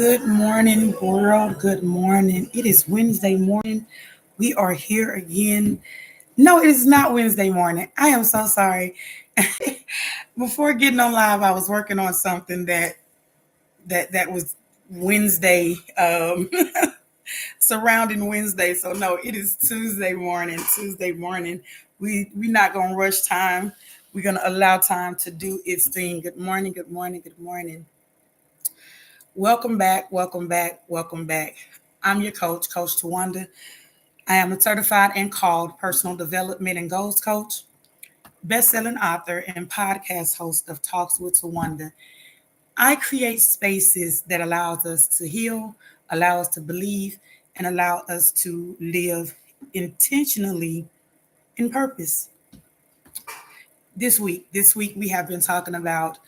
Good morning, world. Good morning. It is Wednesday morning. We are here again. No, it is not Wednesday morning. I am so sorry. Before getting on live, I was working on something that was Wednesday, surrounding Wednesday. So no, it is Tuesday morning. Tuesday morning. We're not gonna rush time. We're gonna allow time to do its thing. Good morning. Good morning. Good morning. Welcome back, welcome back, welcome back. I'm your coach, Coach Tawanda. I am a certified and called personal development and goals coach, best-selling author, and podcast host of Talks with Tawanda. I create spaces that allows us to heal, allow us to believe, and allow us to live intentionally in purpose. This week we have been talking about,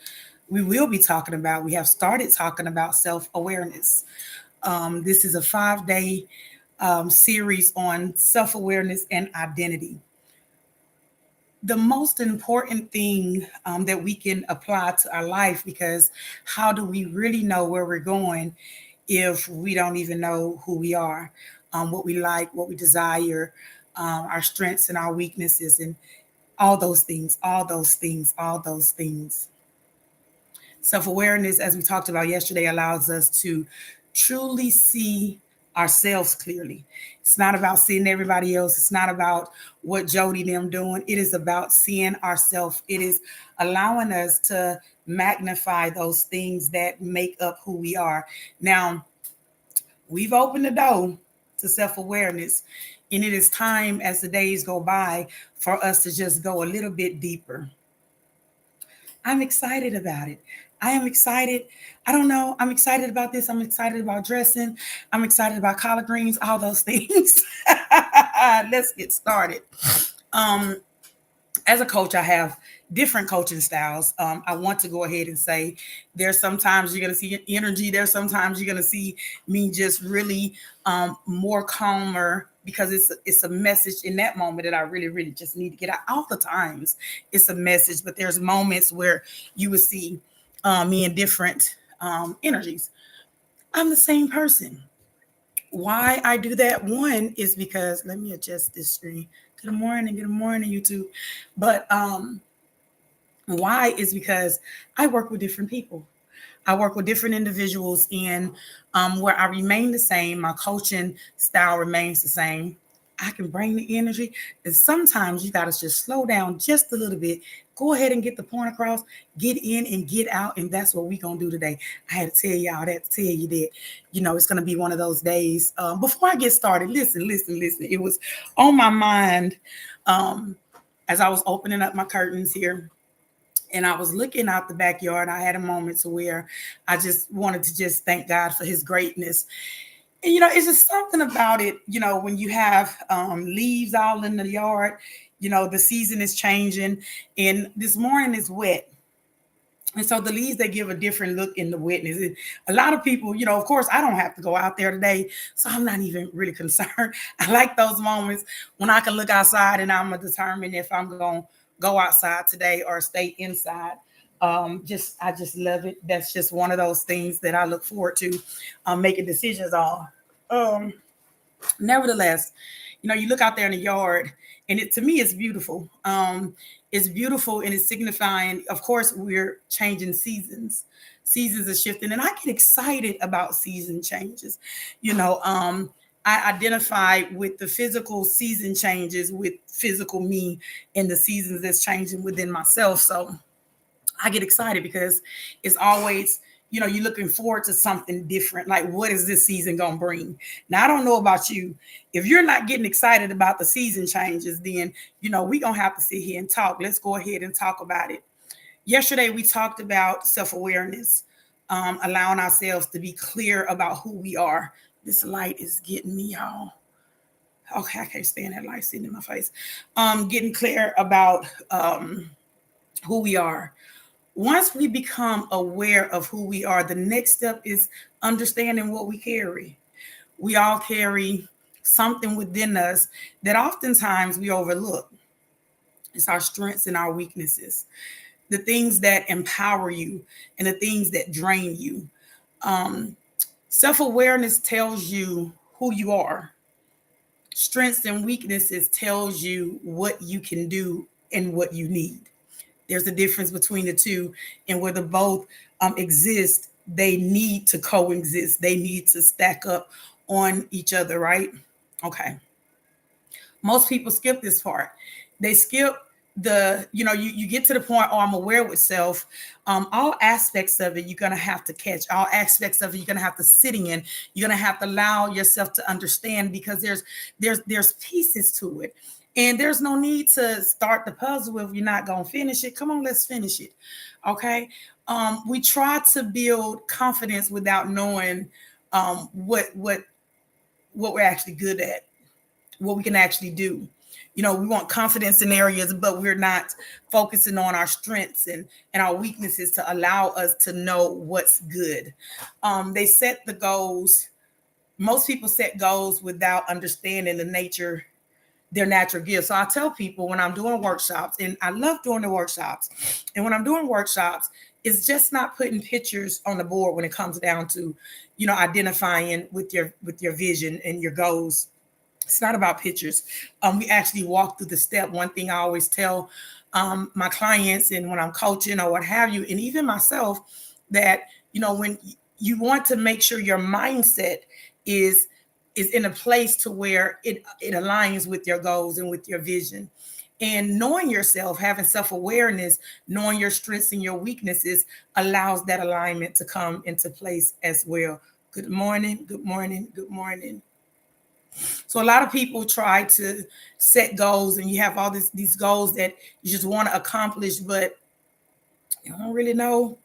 we will be talking about, we have started talking about self-awareness. This is a 5 day series on self awareness and identity. The most important thing that we can apply to our life, because how do we really know where we're going if we don't even know who we are, what we like, what we desire, our strengths and our weaknesses, and all those things, all those things, all those things. Self awareness, as we talked about yesterday, allows us to truly see ourselves clearly. It's not about seeing everybody else. It's not about what Jody them doing. It is about seeing ourselves. It is allowing us to magnify those things that make up who we are. Now, we've opened the door to self awareness, and it is time as the days go by for us to just go a little bit deeper. I'm excited about it. I am excited. I don't know. I'm excited about this. I'm excited about dressing. I'm excited about collard greens, all those things. Let's get started. Um, as a coach, I have different coaching styles. I want to go ahead and say there's sometimes you're going to see energy. There's sometimes you're going to see me just really more calmer, because it's a message in that moment that I really, really just need to get out. All the times it's a message, but there's moments where you would see me in different energies. I'm the same person. Why I do that? One is because, let me adjust this screen. Good morning, YouTube. But why is because I work with different people. I work with different individuals, and where I remain the same, my coaching style remains the same. I can bring the energy. And sometimes you got to just slow down just a little bit. Go ahead and get the point across, get in and get out. And that's what we're going to do today. I had to tell y'all, I had to tell you that, it's going to be one of those days. Before I get started, listen. It was on my mind um, as I was opening up my curtains here, and I was looking out the backyard. I had a moment to where I just wanted to just thank God for his greatness. And it's just something about it, when you have leaves all in the yard, the season is changing, and this morning is wet. And so the leaves, they give a different look in the wetness. A lot of people, of course, I don't have to go out there today, so I'm not even really concerned. I like those moments when I can look outside and I'm going to determine if I'm going to go outside today or stay inside. I just love it. That's just one of those things that I look forward to making decisions on. Um, Nevertheless, you look out there in the yard, and it to me is beautiful. It's beautiful, and it's signifying, of course, we're changing seasons. Seasons are shifting, and I get excited about season changes. I identify with the physical season changes with physical me, and the seasons that's changing within myself. So I get excited because it's always, you're looking forward to something different. Like, what is this season going to bring? Now, I don't know about you. If you're not getting excited about the season changes, then, we're going to have to sit here and talk. Let's go ahead and talk about it. Yesterday, we talked about self awareness, allowing ourselves to be clear about who we are. This light is getting me, y'all. Okay, I can't stand that light sitting in my face. Getting clear about who we are. Once we become aware of who we are, the next step is understanding what we carry. We all carry something within us that oftentimes we overlook. It's our strengths and our weaknesses, the things that empower you and the things that drain you. Um, Self-awareness tells you who you are. Strengths and weaknesses tells you what you can do and what you need. There's a difference between the two, and where the both exist, they need to coexist. They need to stack up on each other, right? Okay. Most people skip this part. They skip you get to the point, oh, I'm aware with self. All aspects of it, you're going to have to catch. All aspects of it, you're going to have to sit in. You're going to have to allow yourself to understand, because there's pieces to it. And there's no need to start the puzzle if you're not going to finish it. Come on, let's finish it. Okay. We try to build confidence without knowing what we're actually good at, what we can actually do. We want confidence in areas, but we're not focusing on our strengths and our weaknesses to allow us to know what's good. They set the goals. Most people set goals without understanding their natural gifts. So I tell people when I'm doing workshops, and I love doing the workshops, and when I'm doing workshops, it's just not putting pictures on the board when it comes down to, identifying with your vision and your goals. It's not about pictures. We actually walk through the step. One thing I always tell my clients, and when I'm coaching or what have you, and even myself, that when you want to make sure your mindset is in a place to where it aligns with your goals and with your vision. And knowing yourself, having self-awareness, knowing your strengths and your weaknesses allows that alignment to come into place as well. Good morning, good morning, good morning. So a lot of people try to set goals, and you have all these goals that you just want to accomplish, but you don't really know,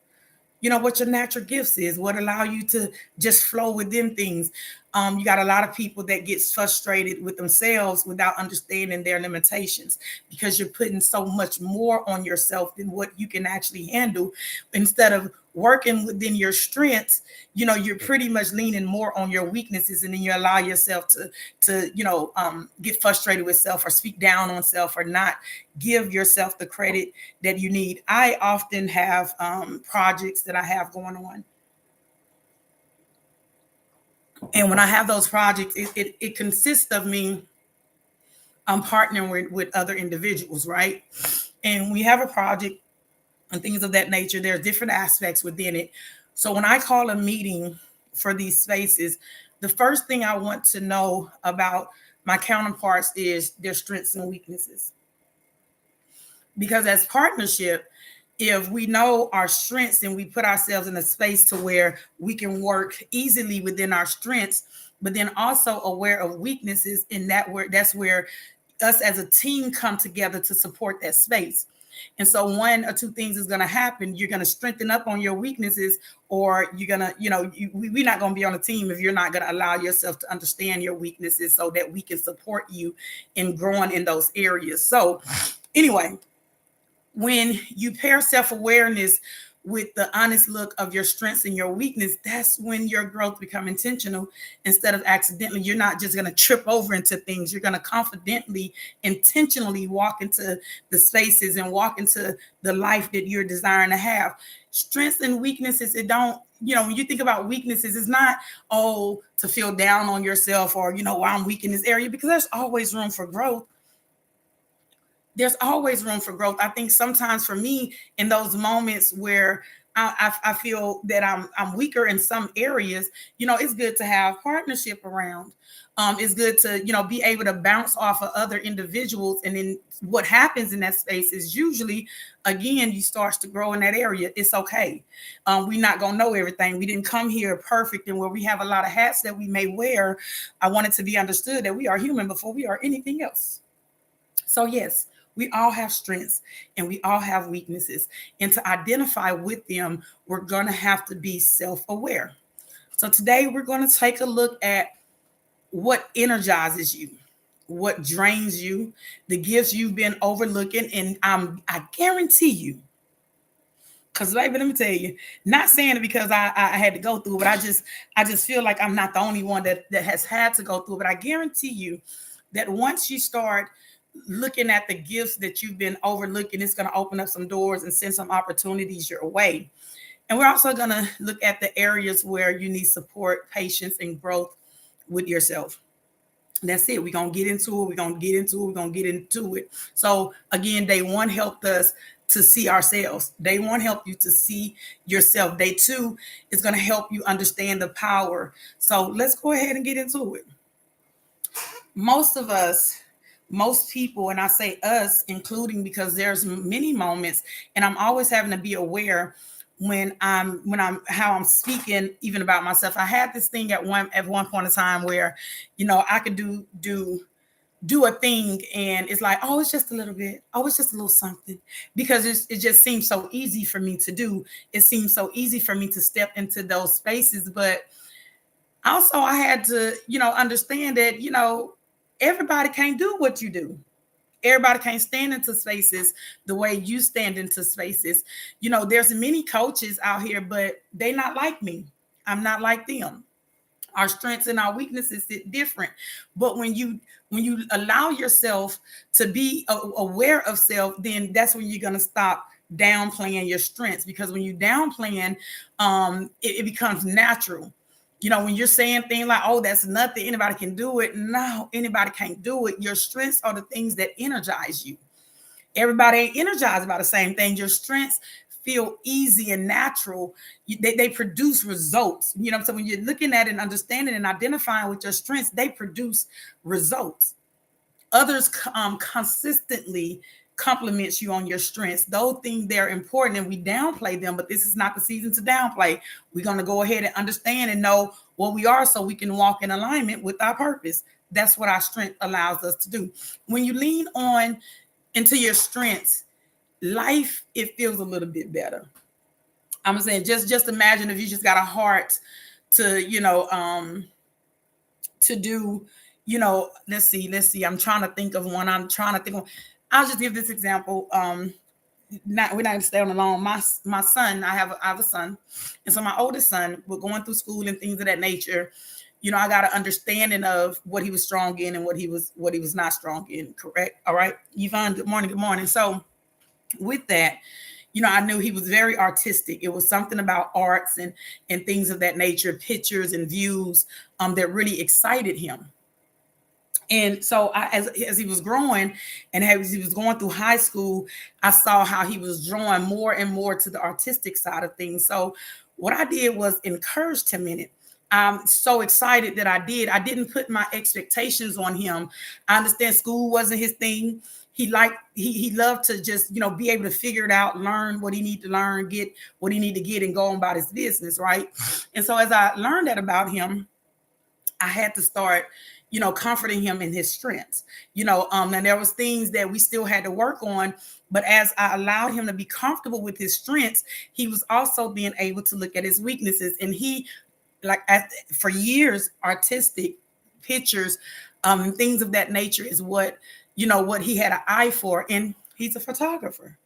what your natural gifts is, what allow you to just flow within things. You got a lot of people that gets frustrated with themselves without understanding their limitations, because you're putting so much more on yourself than what you can actually handle. Instead of working within your strengths, you're pretty much leaning more on your weaknesses, and then you allow yourself to get frustrated with self, or speak down on self, or not give yourself the credit that you need. I often have projects that I have going on. And when I have those projects, it consists of me partnering with other individuals, right? And we have a project and things of that nature. There are different aspects within it. So when I call a meeting for these spaces, the first thing I want to know about my counterparts is their strengths and weaknesses. Because as partnership, if we know our strengths and we put ourselves in a space to where we can work easily within our strengths, but then also aware of weaknesses, in that's where us as a team come together to support that space. And so one or two things is going to happen. You're going to strengthen up on your weaknesses, or you're going to, we're not going to be on a team if you're not going to allow yourself to understand your weaknesses so that we can support you in growing in those areas. So anyway, when you pair self-awareness with the honest look of your strengths and your weakness, that's when your growth become intentional instead of accidentally. You're not just going to trip over into things. You're going to confidently, intentionally walk into the spaces and walk into the life that you're desiring to have. Strengths and weaknesses, it don't, when you think about weaknesses, it's not, to feel down on yourself, or, why I'm weak in this area, because there's always room for growth. There's always room for growth. I think sometimes for me, in those moments where I feel that I'm weaker in some areas, it's good to have partnership around. It's good to, be able to bounce off of other individuals. And then what happens in that space is usually, again, you start to grow in that area. It's okay. We're not going to know everything. We didn't come here perfect. And where we have a lot of hats that we may wear, I want it to be understood that we are human before we are anything else. So yes, we all have strengths and we all have weaknesses. And to identify with them, we're going to have to be self-aware. So today we're going to take a look at what energizes you, what drains you, the gifts you've been overlooking. And I guarantee you, because baby, let me tell you, not saying it because I had to go through it, but I just feel like I'm not the only one that has had to go through it. But I guarantee you that once you start looking at the gifts that you've been overlooking, it's going to open up some doors and send some opportunities your way. And we're also going to look at the areas where you need support, patience, and growth with yourself. That's it. We're going to get into it. We're going to get into it. We're going to get into it. So again, day one helped us to see ourselves. Day one helped you to see yourself. Day two is going to help you understand the power. So let's go ahead and get into it. Most of us, most people, and I say us including, because there's many moments, and I'm always having to be aware when I'm how I'm speaking even about myself. I had this thing at one point in time where, I could do a thing and it's like, oh, it's just a little bit, oh, it's just a little something, because it just seems so easy for me to do. It seems so easy for me to step into those spaces. But also I had to, understand that, everybody can't do what you do. Everybody can't stand into spaces the way you stand into spaces. There's many coaches out here, but they not like me. I'm not like them. Our strengths and our weaknesses is different. But when you allow yourself to be aware of self, then that's when you're gonna stop downplaying your strengths. Because when you downplaying, it becomes natural. When you're saying things like, oh, that's nothing, anybody can do it. No, anybody can't do it. Your strengths are the things that energize you. Everybody ain't energized by the same thing. Your strengths feel easy and natural. They produce results. So when you're looking at and understanding and identifying with your strengths, they produce results. Others consistently compliments you on your strengths. Those things, they're important and we downplay them, but this is not the season to downplay. We're going to go ahead and understand and know what we are so we can walk in alignment with our purpose. That's what our strength allows us to do. When you lean on into your strengths, life, it feels a little bit better. I'm saying, just imagine if you just got a heart to, to do, let's see. I'm trying to think of one. I'll just give this example. We're not gonna stay on alone. My son, I have a son, and so my oldest son, we're going through school and things of that nature. I got an understanding of what he was strong in and what he was not strong in. Correct. All right. Yvonne, good morning. Good morning. So with that, I knew he was very artistic. It was something about arts and things of that nature, pictures and views, that really excited him. And so as he was growing and as he was going through high school, I saw how he was drawing more and more to the artistic side of things. So what I did was encouraged him in it. I'm so excited that I did. I didn't put my expectations on him. I understand school wasn't his thing. He loved to just, be able to figure it out, learn what he need to learn, get what he need to get, and go on about his business, right? And so as I learned that about him, I had to start, comforting him in his strengths, and there was things that we still had to work on. But as I allowed him to be comfortable with his strengths, he was also being able to look at his weaknesses. And he, for years, artistic pictures, and things of that nature is what he had an eye for. And he's a photographer.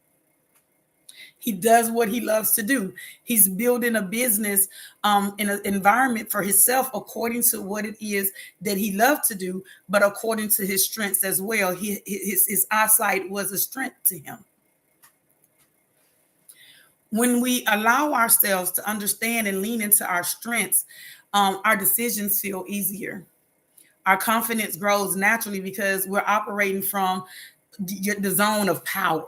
He does what he loves to do. He's building a business, in an environment for himself according to what it is that he loved to do, but according to his strengths as well. His eyesight was a strength to him. When we allow ourselves to understand and lean into our strengths, our decisions feel easier. Our confidence grows naturally because we're operating from the zone of power,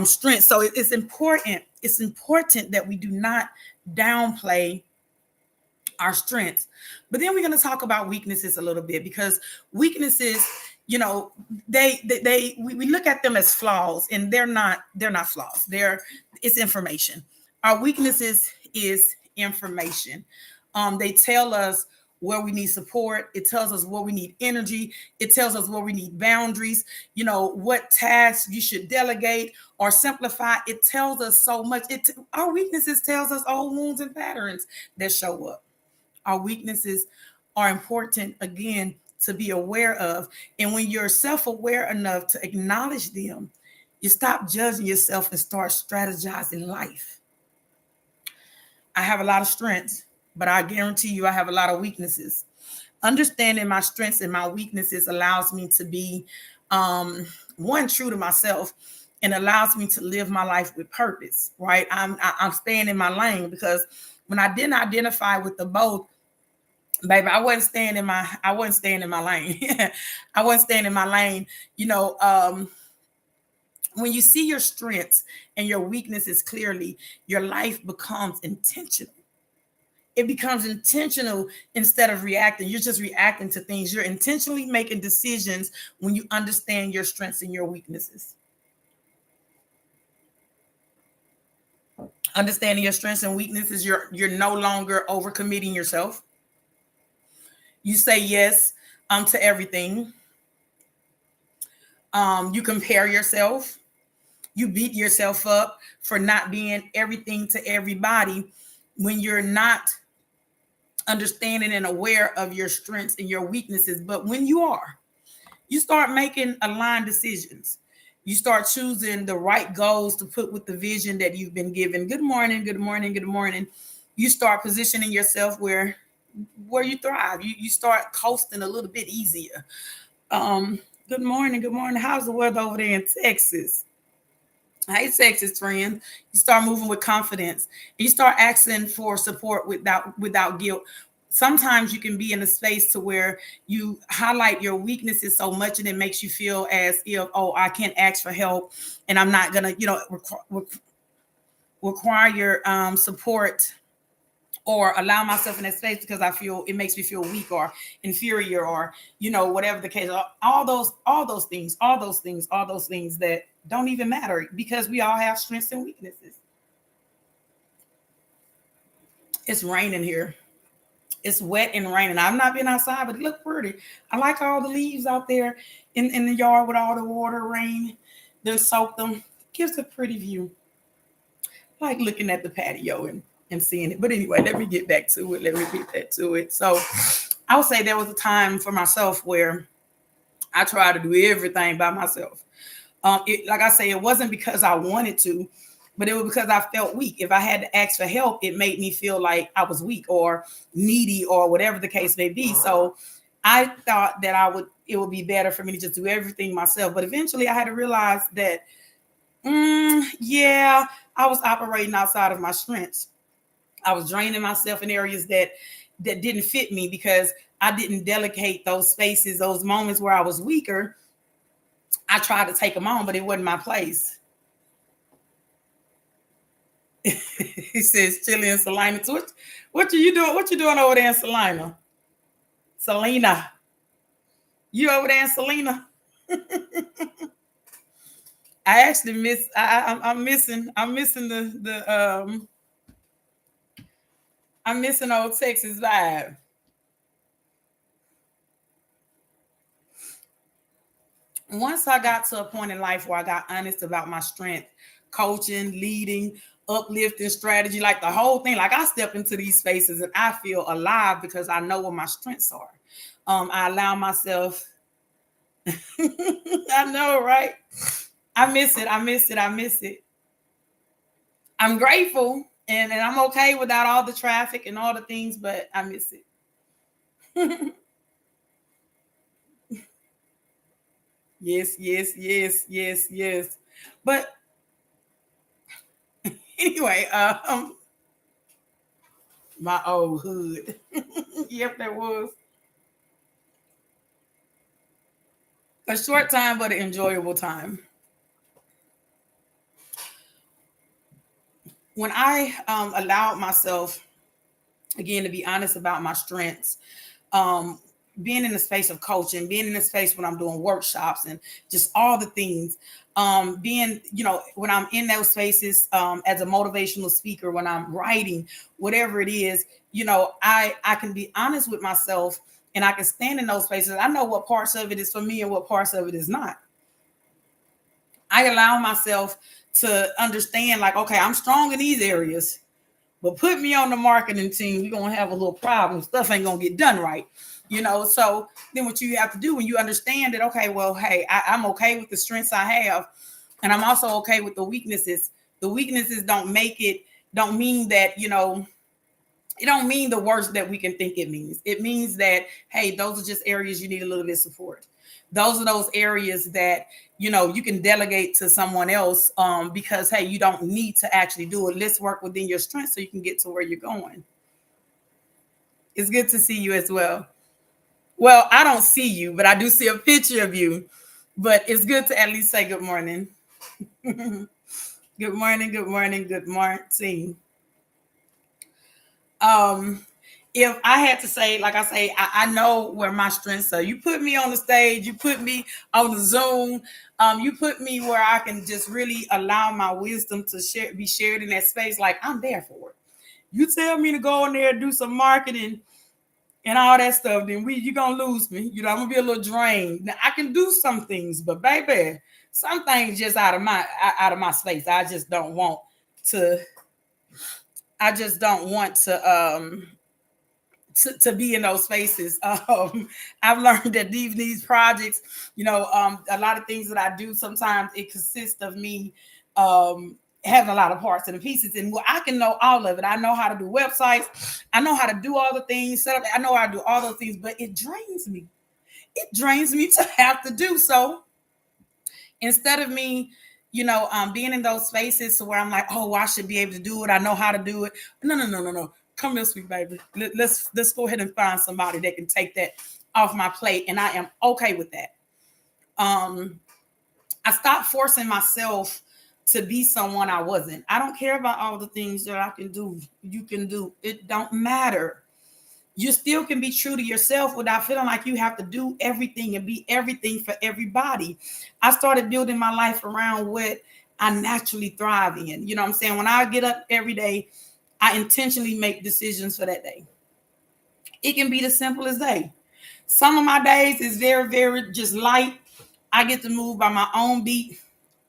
strength. So it's important. It's important that we do not downplay our strengths. But then we're going to talk about weaknesses a little bit, because weaknesses, we look at them as flaws, and they're not flaws. It's information. Our weaknesses is information. They tell us where we need support. It tells us where we need energy. It tells us where we need boundaries, what tasks you should delegate or simplify. It tells us so much. Our weaknesses tells us old wounds and patterns that show up. Our weaknesses are important, again, to be aware of. And when you're self-aware enough to acknowledge them, you stop judging yourself and start strategizing life. I have a lot of strengths, but I guarantee you I have a lot of weaknesses. Understanding my strengths and my weaknesses allows me to be, one, true to myself, and allows me to live my life with purpose, right? I'm staying in my lane, because when I didn't identify with the both, baby, I wasn't staying in my lane. I wasn't staying in my lane. You know, when you see your strengths and your weaknesses clearly, your life becomes intentional. It becomes intentional instead of reacting. You're just reacting to things. You're intentionally making decisions when you understand your strengths and your weaknesses. Understanding your strengths and weaknesses, you're no longer overcommitting yourself. You say yes to everything. You compare yourself. You beat yourself up for not being everything to everybody when you're not understanding and aware of your strengths and your weaknesses. But when you are, you start making aligned decisions. You start choosing the right goals to put with the vision that you've been given. Good morning, good morning, good morning. You start positioning yourself where you thrive. You start coasting a little bit easier. Good morning, good morning. How's the weather over there in Texas? Hey, Texas friends. You start moving with confidence. You start asking for support without guilt. Sometimes you can be in a space to where you highlight your weaknesses so much, and it makes you feel as if, oh, I can't ask for help, and I'm not gonna, require your support or allow myself in that space, because I feel it makes me feel weak or inferior, or whatever the case. All those things that don't even matter, because we all have strengths and weaknesses. It's raining here. It's wet and raining. I've not been outside, but it looked pretty. I like all the leaves out there in the yard with all the water, rain, then soak them. Gives a pretty view. I like looking at the patio and seeing it. But anyway, let me get back to it. Let me get back to it. So I would say there was a time for myself where I tried to do everything by myself. Like I say, it wasn't because I wanted to, but it was because I felt weak. If I had to ask for help, it made me feel like I was weak or needy or whatever the case may be. So I thought that it would be better for me to just do everything myself. But eventually I had to realize that, yeah, I was operating outside of my strengths. I was draining myself in areas that didn't fit me, because I didn't delegate those spaces, those moments where I was weaker. I tried to take them on, but it wasn't my place. He says, Chili and Salina. So what are you doing? What you doing over there in Salina? Selena. You over there in Selena? I actually miss. I'm missing. I'm missing old Texas vibe. Once I got to a point in life where I got honest about my strength, coaching, leading, uplifting strategy, like the whole thing, like I step into these spaces and I feel alive because I know what my strengths are. I allow myself. I know, right? I miss it. I miss it. I miss it. I'm grateful and I'm okay without all the traffic and all the things, but I miss it. Yes, yes, yes, yes, yes. But anyway, my old hood. Yep, that was a short time, but an enjoyable time. When I allowed myself, again, to be honest about my strengths, um, being in the space of coaching, being in the space when I'm doing workshops and just all the things, being, when I'm in those spaces as a motivational speaker, when I'm writing, whatever it is, I can be honest with myself and I can stand in those spaces. I know what parts of it is for me and what parts of it is not. I allow myself to understand, like, okay, I'm strong in these areas, but put me on the marketing team, we're gonna have a little problem. Stuff ain't gonna get done right. So then what you have to do when you understand that, okay, well, hey, I'm okay with the strengths I have, and I'm also okay with the weaknesses. The weaknesses don't mean that, it don't mean the worst that we can think it means. It means that, hey, those are just areas you need a little bit of support. Those are those areas that you can delegate to someone else, because hey, you don't need to actually do it. Let's work within your strength so you can get to where you're going. It's good to see you as well. Well, I don't see you, but I do see a picture of you. But it's good to at least say good morning. Good morning, good morning, good morning. Um, if I had to say, like I say, I know where my strengths are. You put me on the stage, you put me on the Zoom, you put me where I can just really allow my wisdom to be shared in that space. Like I'm there for it. You tell me to go in there and do some marketing and all that stuff, then you're gonna lose me. I'm gonna be a little drained. Now I can do some things, but baby, some things just out of my space. To I just don't want to be in those spaces. I've learned that these projects, a lot of things that I do, sometimes it consists of me having a lot of parts and pieces. And I can know all of it. I know how to do websites. I know how to do all the things, set up. I know how to do all those things, but it drains me. It drains me to have to do so. Instead of me, being in those spaces where I'm like, oh, I should be able to do it. I know how to do it. No, no, no, no, no. Come this week, baby. Let's go ahead and find somebody that can take that off my plate, and I am okay with that. I stopped forcing myself to be someone I wasn't. I don't care about all the things that I can do. You can do. It don't matter. You still can be true to yourself without feeling like you have to do everything and be everything for everybody. I started building my life around what I naturally thrive in. You know what I'm saying? When I get up every day, I intentionally make decisions for that day. It can be the simple as day. Some of my days is very, very just light. I get to move by my own beat.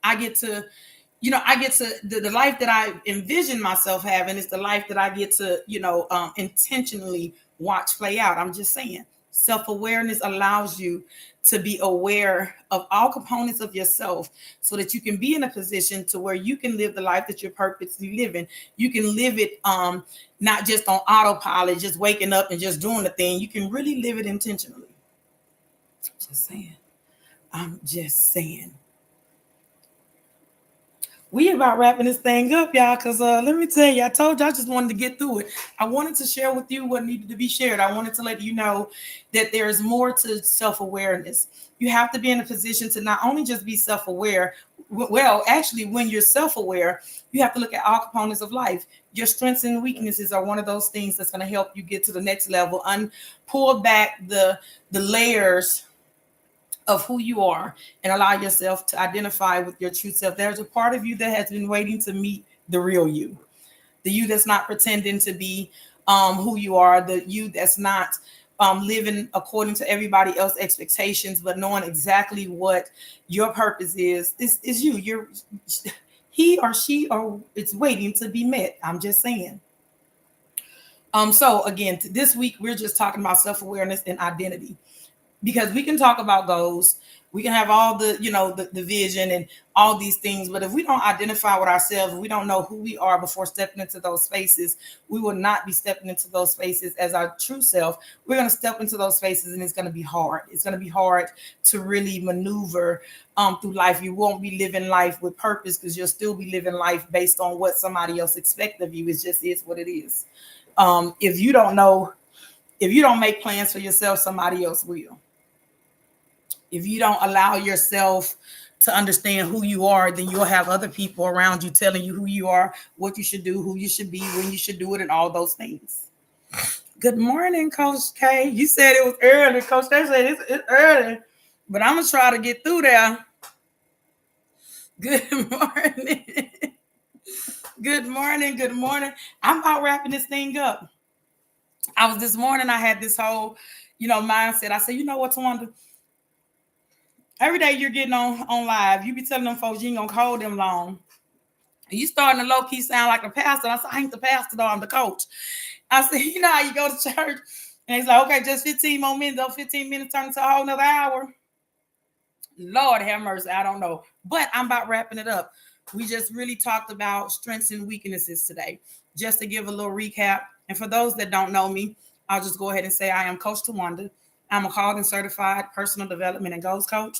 I get to, the life that I envision myself having is the life that I get to, intentionally watch play out. I'm just saying, self-awareness allows you to be aware of all components of yourself so that you can be in a position to where you can live the life that you're purposely living. You can live it not just on autopilot, just waking up and just doing the thing. You can really live it intentionally. Just saying. I'm just saying. We about wrapping this thing up, y'all, because let me tell you, I told you I just wanted to get through it. I wanted to share with you what needed to be shared. I wanted to let you know that there is more to self-awareness. You have to be in a position to not only just be self-aware, well, actually, when you're self-aware, you have to look at all components of life. Your strengths and weaknesses are one of those things that's going to help you get to the next level, pull back the layers of who you are and allow yourself to identify with your true self. There's a part of you that has been waiting to meet the real you, the you that's not pretending to be who you are, the you that's not living according to everybody else's expectations, but knowing exactly what your purpose is. This is you. He or she or it's waiting to be met. I'm just saying. So again, this week we're just talking about self-awareness and identity, because we can talk about goals, we can have all the the vision and all these things, but if we don't identify with ourselves, we don't know who we are before stepping into those spaces, we will not be stepping into those spaces as our true self. We're going to step into those spaces and it's going to be hard. It's going to be hard to really maneuver through life. You won't be living life with purpose because you'll still be living life based on what somebody else expects of you. It just is what it is. If you don't make plans for yourself, somebody else will. If you don't allow yourself to understand who you are, then you'll have other people around you telling you who you are, what you should do, who you should be, when you should do it, and all those things. Good morning, Coach K. You said it was early. Coach K said it's early, but I'm going to try to get through there. Good morning. Good morning. Good morning. I'm about wrapping this thing up. This morning, I had this whole, mindset. I said, you know what, Tawanda? Every day you're getting on live, you be telling them folks you ain't gonna hold them long. And you starting to low key sound like a pastor. I said, I ain't the pastor though, I'm the coach. I said, you know how you go to church and he's like, okay, just 15 more minutes. Those 15 minutes turn into a whole nother hour. Lord have mercy, I don't know. But I'm about wrapping it up. We just really talked about strengths and weaknesses today. Just to give a little recap. And for those that don't know me, I'll just go ahead and say I am Coach Tawanda. I'm a called and certified personal development and goals coach.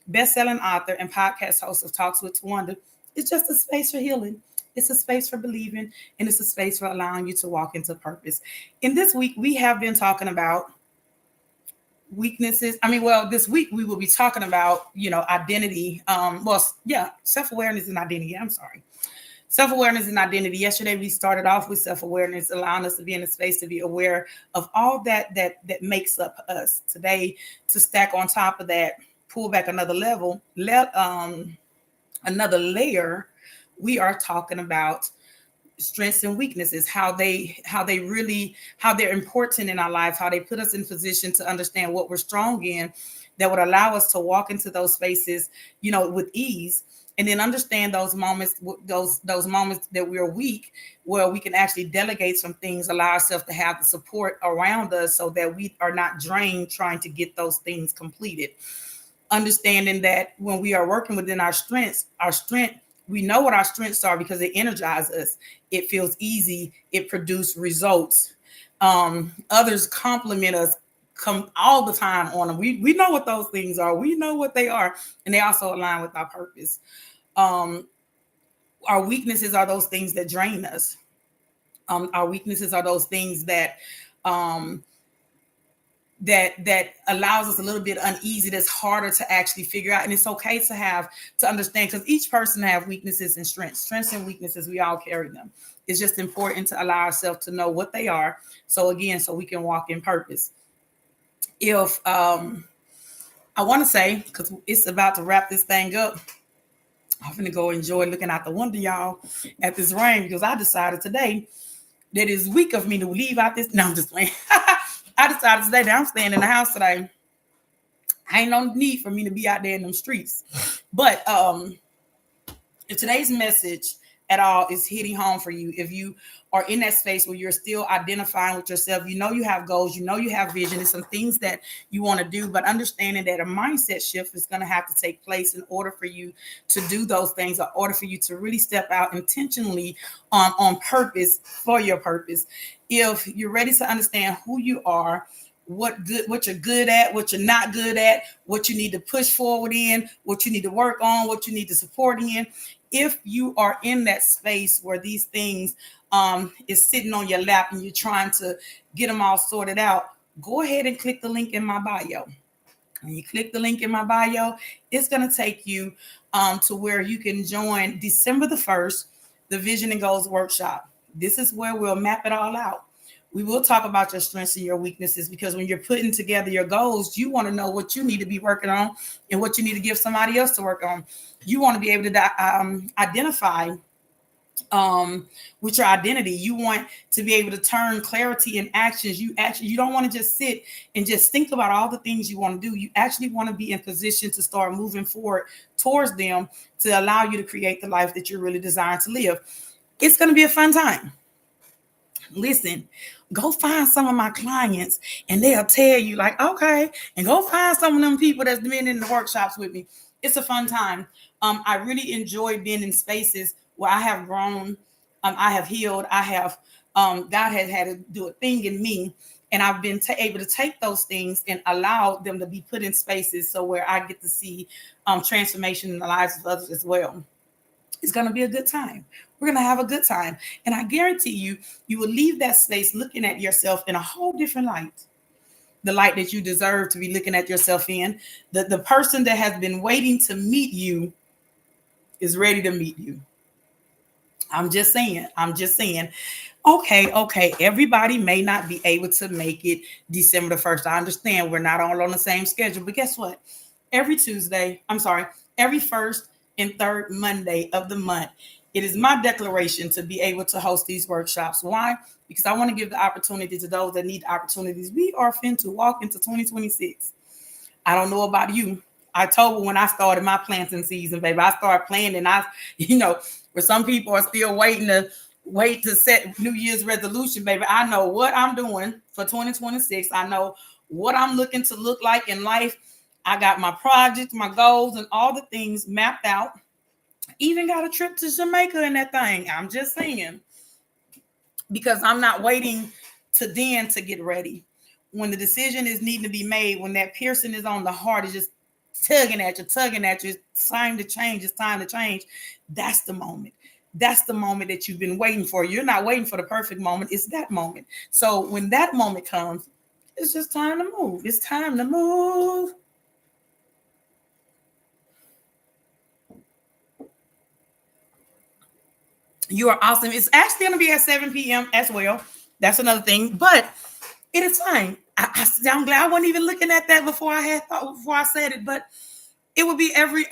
best-selling author and podcast host of Talks with Tawanda. It's just a space for healing. It's a space for believing, and it's a space for allowing you to walk into purpose. In this week, we have been talking about weaknesses. This week we will be talking about, identity. Self-awareness and identity. I'm sorry. Self-awareness and identity. Yesterday we started off with self-awareness, allowing us to be in a space to be aware of all that makes up us. Today, to stack on top of that, pull back another level, another layer, we are talking about strengths and weaknesses, how they're important in our life, how they put us in position to understand what we're strong in, that would allow us to walk into those spaces, with ease. And then understand those moments, those moments that we're weak, where we can actually delegate some things, allow ourselves to have the support around us so that we are not drained trying to get those things completed. Understanding that when we are working within our strength, we know what our strengths are because they energize us. It feels easy. It produces results. Others compliment us come all the time on them. We know what those things are. We know what they are. And they also align with our purpose. Our weaknesses are those things that drain us. Our weaknesses are those things that that allows us a little bit uneasy, that's harder to actually figure out. And it's okay to understand, because each person have weaknesses and strengths and weaknesses. We all carry them. It's just important to allow ourselves to know what they are, so we can walk in purpose. If I want to say, because it's about to wrap this thing up, I'm gonna go enjoy looking out the window, y'all, at this rain, because I decided today that it's weak of me to leave out this. No, I'm just playing. I decided today that I'm staying in the house today. I ain't no need for me to be out there in them streets. But if today's message at all is hitting home for you, if you are in that space where you're still identifying with yourself, you have goals, you have vision, and some things that you want to do, but understanding that a mindset shift is going to have to take place in order for you to do those things, in order for you to really step out intentionally on purpose for your purpose. If you're ready to understand who you are, what you're good at, what you're not good at, what you need to push forward in, what you need to work on, what you need to support in. If you are in that space where these things is sitting on your lap and you're trying to get them all sorted out, go ahead and click the link in my bio. When you click the link in my bio, it's going to take you to where you can join December the 1st, the Vision and Goals Workshop. This is where we'll map it all out. We will talk about your strengths and your weaknesses, because when you're putting together your goals, you want to know what you need to be working on and what you need to give somebody else to work on. You want to be able to identify with your identity. You want to be able to turn clarity in actions. You don't want to just sit and just think about all the things you want to do. You actually want to be in position to start moving forward towards them, to allow you to create the life that you're really designed to live. It's going to be a fun time. Listen, go find some of my clients and they'll tell you, like, okay, and go find some of them people that's been in the workshops with me. It's a fun time. I really enjoy being in spaces where I have grown, I have healed, God has had to do a thing in me, and I've been able to take those things and allow them to be put in spaces so where I get to see transformation in the lives of others as well. It's going to be a good time. We're going to have a good time. And I guarantee you, you will leave that space looking at yourself in a whole different light. The light that you deserve to be looking at yourself in. The person that has been waiting to meet you is ready to meet you. I'm just saying. Okay. Everybody may not be able to make it December the 1st. I understand we're not all on the same schedule, but guess what? Every first and third Monday of the month, it is my declaration to be able to host these workshops. Why? Because I want to give the opportunity to those that need opportunities. We are finna to walk into 2026. I don't know about you. October, when I started my planting season, baby, I started planting. Where some people are still waiting to set New Year's resolution, baby. I know what I'm doing for 2026. I know what I'm looking to look like in life. I got my projects, my goals, and all the things mapped out. Even got a trip to Jamaica in that thing. I'm just saying, because I'm not waiting to get ready. When the decision is needing to be made, when that piercing is on the heart, is just tugging at you, tugging at you. It's time to change. It's time to change. That's the moment. That's the moment that you've been waiting for. You're not waiting for the perfect moment. It's that moment. So when that moment comes, it's just time to move. It's time to move. You are awesome. It's actually going to be at 7 p.m. as well. That's another thing. But it is fine. I'm glad I wasn't even looking at that before I said it. But it will be every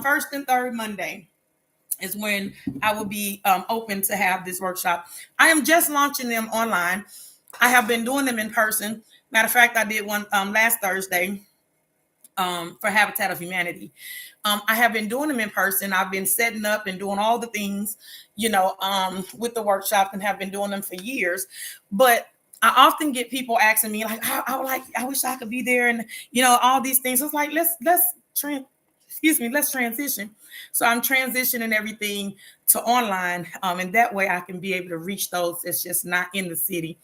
first and third Monday is when I will be open to have this workshop. I am just launching them online. I have been doing them in person. Matter of fact, I did one last Thursday for Habitat of Humanity. I have been doing them in person. I've been setting up and doing all the things, with the workshop, and have been doing them for years. But I often get people asking me like, I wish I could be there, and all these things. So it's like let's transition. So I'm transitioning everything to online, and that way I can be able to reach those that's just not in the city.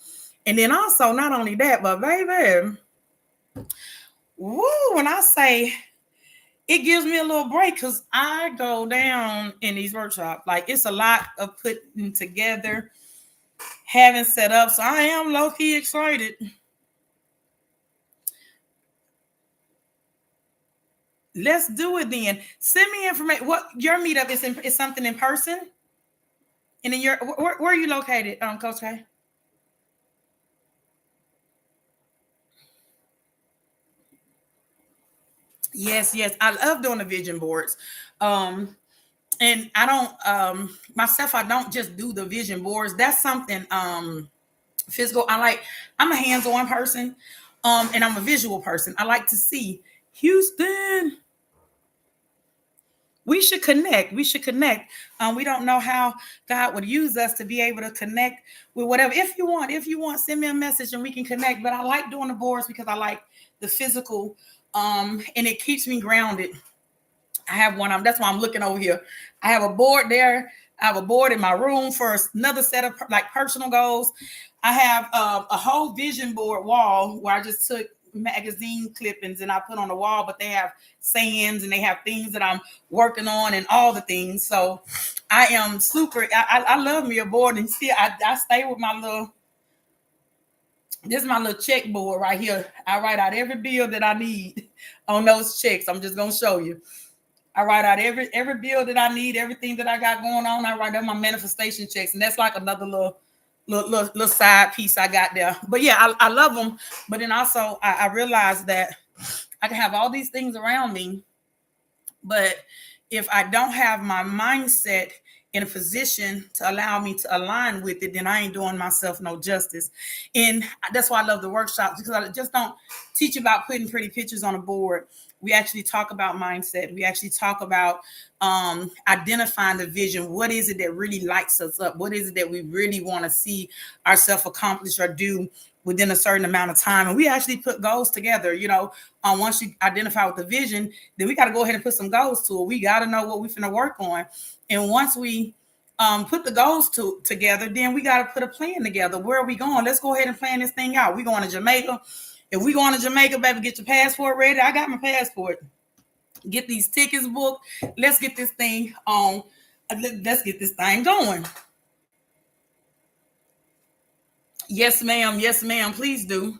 And then also, not only that, but baby, woo, when I say it gives me a little break, because I go down in these workshops. Like, it's a lot of putting together, having set up. So I am low-key excited. Let's do it then. Send me information. What your meetup is something in person? And then where are you located, Coach K? Yes, yes. I love doing the vision boards. And I don't myself, I don't just do the vision boards. That's something physical. I'm a hands-on person, and I'm a visual person. I like to see. Houston, we should connect. We should connect. We don't know how God would use us to be able to connect with whatever. If you want, send me a message and we can connect. But I like doing the boards because I like the physical, and it keeps me grounded. I have one. That's why I'm looking over here. I have a board there. I have a board in my room for another set of like personal goals. I have a whole vision board wall where I just took magazine clippings and I put on the wall, but they have sayings and they have things that I'm working on and all the things. So I am super. I love me a board, and see, I stay with my little. This is my little checkboard right here. I write out every bill that I need on those checks. I'm just gonna show you. I write out every bill that I need, everything that I got going on. I write out my manifestation checks, and that's like another little side piece I got there. But yeah, I love them. But then also I realized that I can have all these things around me, but if I don't have my mindset in a position to allow me to align with it, then I ain't doing myself no justice. And that's why I love the workshops, because I just don't teach about putting pretty pictures on a board. We actually talk about mindset. We actually talk about identifying the vision. What is it that really lights us up? What is it that we really want to see ourselves accomplish or do within a certain amount of time? And we actually put goals together. Once you identify with the vision, then we got to go ahead and put some goals to it. We got to know what we're going to work on. And once we put the goals together, then we got to put a plan together. Where are we going? Let's go ahead and plan this thing out. We going to Jamaica. If we going to Jamaica, baby, get your passport ready. I got my passport. Get these tickets booked. Let's get this thing on. Let's get this thing going. Yes, ma'am. Yes, ma'am. Please do.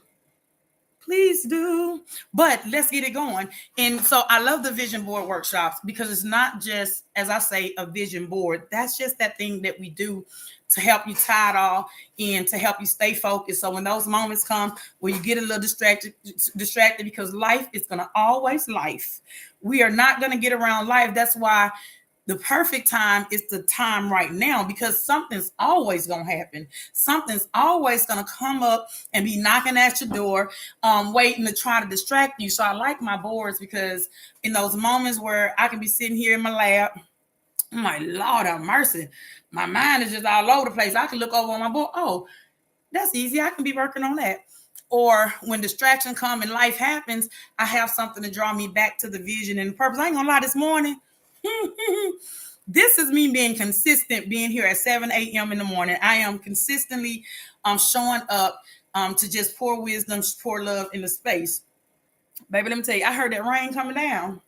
Please do. But let's get it going. And so I love the vision board workshops, because it's not just, as I say, a vision board. That's just that thing that we do to help you tie it all in, to help you stay focused. So when those moments come where you get a little distracted, because life is going to always life. We are not going to get around life. That's why the perfect time is the time right now, because something's always going to happen. Something's always going to come up and be knocking at your door, waiting to try to distract you. So I like my boards, because in those moments where I can be sitting here in my lab, my Lord have mercy, my mind is just all over the place. I can look over on my board. Oh, that's easy. I can be working on that. Or when distraction come and life happens, I have something to draw me back to the vision and the purpose. I ain't gonna lie, this morning, this is me being consistent, being here at 7 a.m. in the morning. I am consistently showing up to just pour wisdom, pour love in the space. Baby, let me tell you, I heard that rain coming down.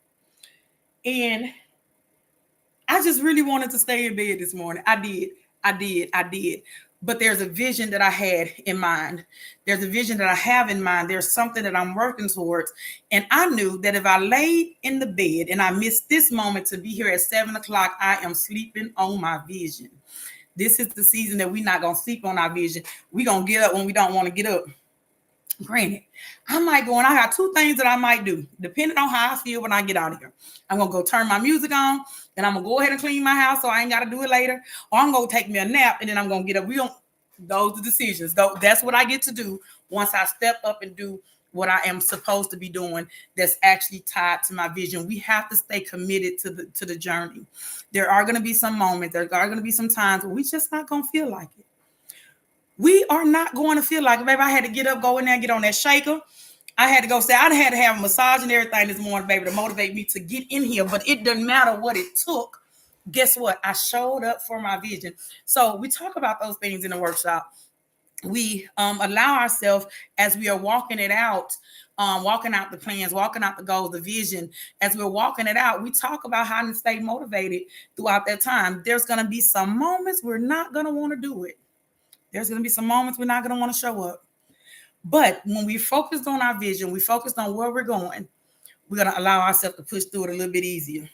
And I just really wanted to stay in bed this morning. I did. But there's a vision that I had in mind. There's a vision that I have in mind. There's something that I'm working towards. And I knew that if I laid in the bed and I missed this moment to be here at 7 o'clock, I am sleeping on my vision. This is the season that we're not going to sleep on our vision. We're going to get up when we don't want to get up. Granted, I might go and I got two things that I might do, depending on how I feel when I get out of here. I'm going to go turn my music on and I'm going to go ahead and clean my house so I ain't got to do it later. Or I'm going to take me a nap and then I'm going to get up. Those are decisions. That's what I get to do once I step up and do what I am supposed to be doing that's actually tied to my vision. We have to stay committed to the journey. There are going to be some moments, there are going to be some times where we just not going to feel like it. We are not going to feel like it. Baby, I had to get up, go in there, get on that shaker. I had to go say, I had to have a massage and everything this morning, baby, to motivate me to get in here. But it doesn't matter what it took. Guess what? I showed up for my vision. So we talk about those things in the workshop. We allow ourselves as we are walking it out, walking out the plans, walking out the goals, the vision. As we're walking it out, we talk about how to stay motivated throughout that time. There's going to be some moments we're not going to want to do it. There's going to be some moments we're not going to want to show up. But when we focused on our vision, we focused on where we're going, we're going to allow ourselves to push through it a little bit easier.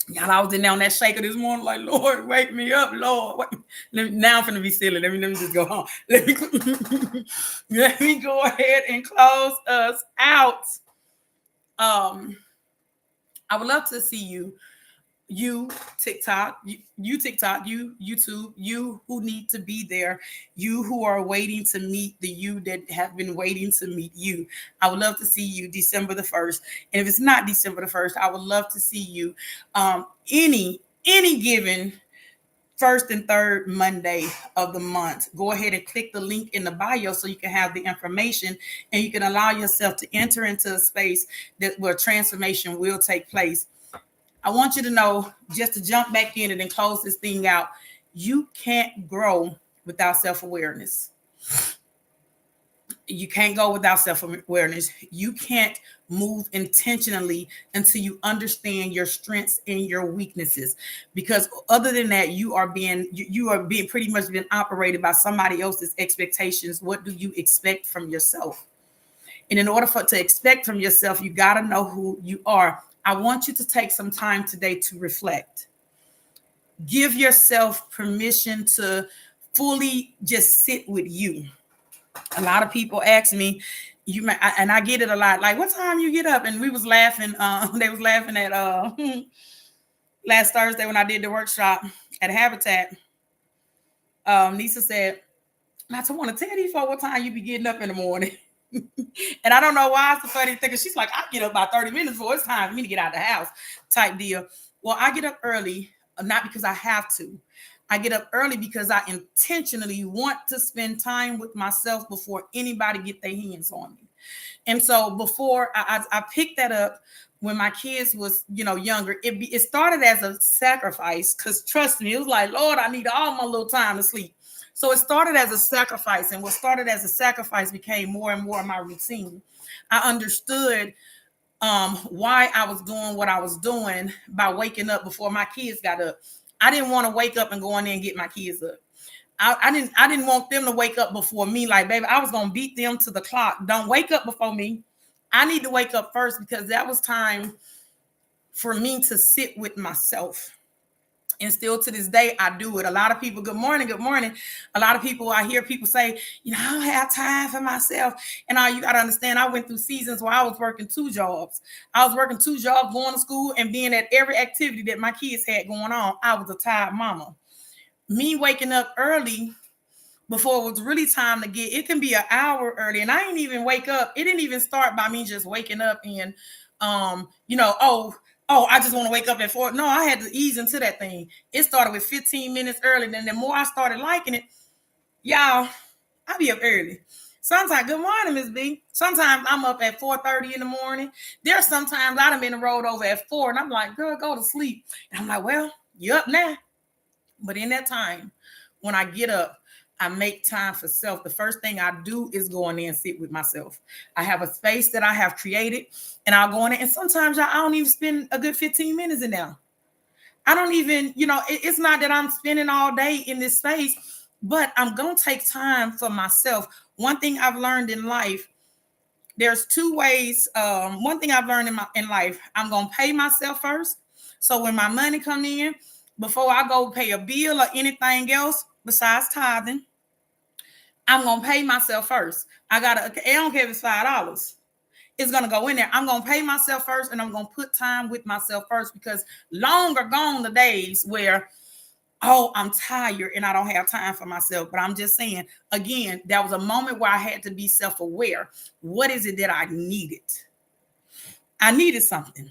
Y'all, I was in there on that shaker this morning, like, Lord, wake me up, Lord. Now I'm finna be silly. Let me just go home. Let me go ahead and close us out. I would love to see you TikTok, you TikTok, you YouTube, you who need to be there, you who are waiting to meet the you that have been waiting to meet you. I would love to see you December the 1st. And if it's not December the 1st, I would love to see you any given first and third Monday of the month. Go ahead and click the link in the bio so you can have the information and you can allow yourself to enter into a space where transformation will take place. I want you to know, just to jump back in it and close this thing out, you can't grow without self-awareness. You can't go without self-awareness. You can't move intentionally until you understand your strengths and your weaknesses. Because other than that, you are being pretty much being operated by somebody else's expectations. What do you expect from yourself? And in order to expect from yourself, you got to know who you are. I want you to take some time today to reflect. Give yourself permission to fully just sit with you. A lot of people ask me, and I get it a lot, like, what time you get up? And we was laughing. They was laughing at last Thursday when I did the workshop at Habitat. Nisa said, I want to tell these folks what time you be getting up in the morning. And I don't know why it's a funny thing. She's like, I get up about 30 minutes before it's time for me to get out of the house type deal. Well, I get up early, not because I have to. I get up early because I intentionally want to spend time with myself before anybody get their hands on me. And so before I picked that up when my kids was, younger, it started as a sacrifice because trust me, it was like, Lord, I need all my little time to sleep. So it started as a sacrifice, and what started as a sacrifice became more and more my routine. I understood why I was doing what I was doing by waking up before my kids got up. I didn't want to wake up and go in there and get my kids up. I didn't want them to wake up before me. Like, baby, I was going to beat them to the clock. Don't wake up before me. I need to wake up first because that was time for me to sit with myself. And still to this day, I do it. A lot of people, good morning. A lot of people, I hear people say, I don't have time for myself. And you got to understand, I went through seasons where I was working 2 jobs. I was working 2 jobs, going to school and being at every activity that my kids had going on. I was a tired mama. Me waking up early before it was really time to it can be an hour early. And I didn't even wake up. It didn't even start by me just waking up and, I just want to wake up at 4. No, I had to ease into that thing. It started with 15 minutes early. Then the more I started liking it, y'all, I be up early. Sometimes, good morning, Miss B. Sometimes I'm up at 4:30 in the morning. There's sometimes I'd have been rolled over at 4 and I'm like, girl, go to sleep. And I'm like, well, you up now. But in that time, when I get up, I make time for self. The first thing I do is go in there and sit with myself. I have a space that I have created, and I'll go in it. And sometimes I don't even spend a good 15 minutes in there. I don't even, it's not that I'm spending all day in this space, but I'm going to take time for myself. One thing I've learned in life, there's two ways. One thing I've learned in life, I'm going to pay myself first. So when my money come in, before I go pay a bill or anything else besides tithing, I'm going to pay myself first. I don't care if it's $5. It's going to go in there. I'm going to pay myself first, and I'm going to put time with myself first, because long are gone the days where, oh, I'm tired and I don't have time for myself. But I'm just saying, again, that was a moment where I had to be self-aware. What is it that I needed? I needed something.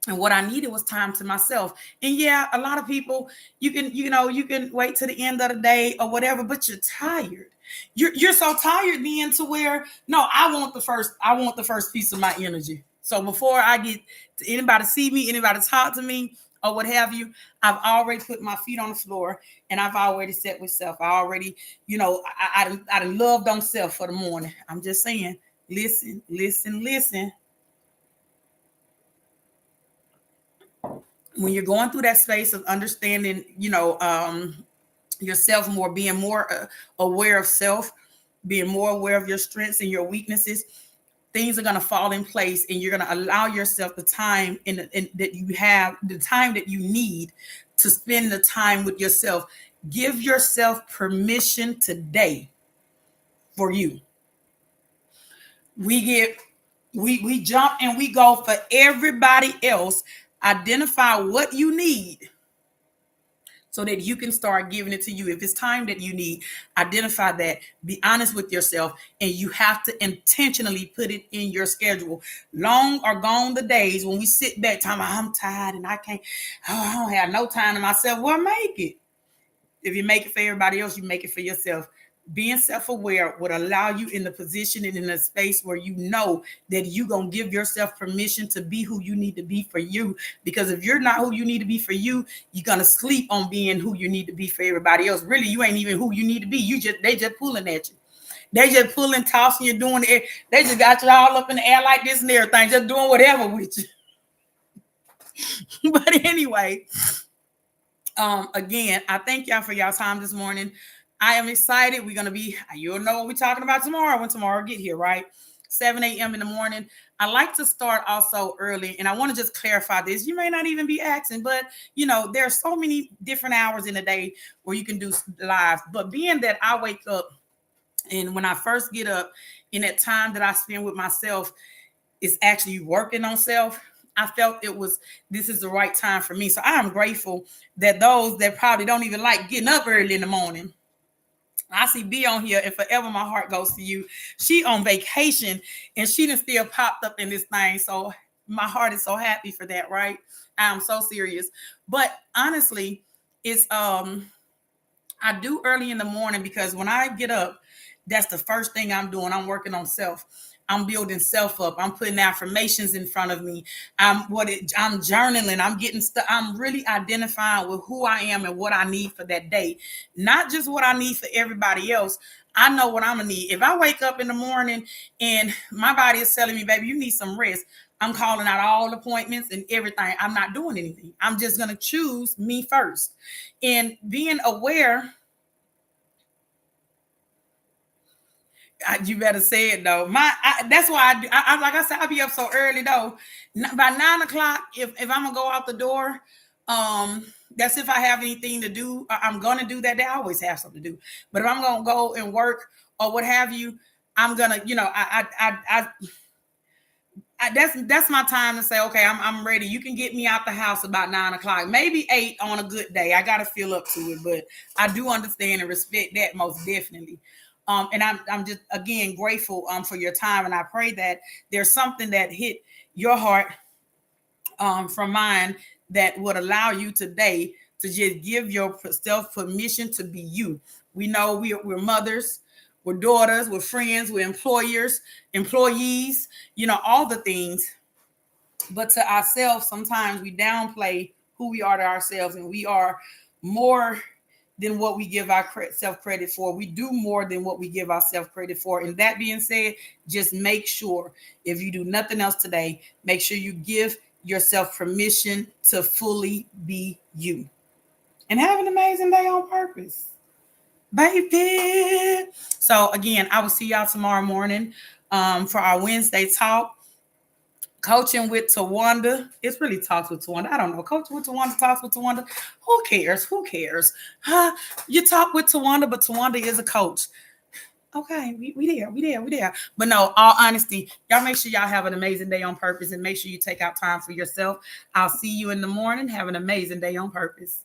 And what I needed was time to myself. And yeah, a lot of people, you can wait to the end of the day or whatever, but you're tired. You're so tired then to where, no, I want the first piece of my energy. So before I get to anybody see me, anybody talk to me or what have you, I've already put my feet on the floor and I've already set with self. I already, I loved on self for the morning. I'm just saying, listen. When you're going through that space of understanding, yourself more, being more aware of self, being more aware of your strengths and your weaknesses, things are going to fall in place, and you're going to allow yourself the time that you have, the time that you need to spend the time with yourself. Give yourself permission today for you. We jump and we go for everybody else. Identify what you need so that you can start giving it to you. If it's time that you need, identify that, be honest with yourself, and you have to intentionally put it in your schedule. Long are gone the days when we sit back talking about, I'm tired and I don't have no time to myself. Well, make it. If you make it for everybody else, you make it for yourself. Being self-aware would allow you in the position and in a space where you know that you're going to give yourself permission to be who you need to be for you. Because if you're not who you need to be for you, you're going to sleep on being who you need to be for everybody else. Really, you ain't even who you need to be. They just pulling at you. They just pulling, tossing you, doing it. They just got you all up in the air like this and everything, just doing whatever with you. But anyway, again, I thank y'all for y'all time this morning. I am excited. You'll know what we're talking about tomorrow when tomorrow get here, right? 7 a.m. in the morning. I like to start also early, and I want to just clarify this. You may not even be asking, but there are so many different hours in the day where you can do live. But being that I wake up, and when I first get up, in that time that I spend with myself is actually working on self, I felt this is the right time for me. So I am grateful that those that probably don't even like getting up early in the morning, I see B on here, and forever my heart goes to you. She on vacation and she done still popped up in this thing. So my heart is so happy for that, right? I'm so serious. But honestly, it's I do early in the morning because when I get up, that's the first thing I'm doing. I'm working on self. I'm building self up. I'm putting affirmations in front of me. I'm journaling. I'm really identifying with who I am and what I need for that day. Not just what I need for everybody else. I know what I'm gonna need. If I wake up in the morning and my body is telling me, baby, you need some rest, I'm calling out all appointments and everything. I'm not doing anything. I'm just gonna choose me first. And being aware, you better say it though. That's why I like I said, I'll be up so early though. By 9 o'clock, if I'm gonna go out the door, that's if I have anything to do. I'm gonna do that. They always have something to do. But if I'm gonna go and work or what have you, I'm gonna, that's my time to say, okay, I'm ready. You can get me out the house about 9 o'clock, maybe 8 on a good day. I gotta feel up to it, but I do understand and respect that most definitely. And I'm just again grateful for your time, and I pray that there's something that hit your heart from mine that would allow you today to just give yourself permission to be you. We know we're mothers, we're daughters, we're friends, we're employees, all the things. But to ourselves, sometimes we downplay who we are to ourselves, and we are more than what we give ourselves credit for. We do more than what we give ourselves credit for. And that being said, just make sure, if you do nothing else today, make sure you give yourself permission to fully be you. And have an amazing day on purpose, baby. So again, I will see y'all tomorrow morning for our Wednesday talk. Coaching with Tawanda. It's really Talks with Tawanda. I don't know. Coaching with Tawanda, Talks with Tawanda. Who cares? Who cares? Huh? You talk with Tawanda, but Tawanda is a coach. Okay, we there. But no, all honesty, y'all make sure y'all have an amazing day on purpose and make sure you take out time for yourself. I'll see you in the morning. Have an amazing day on purpose.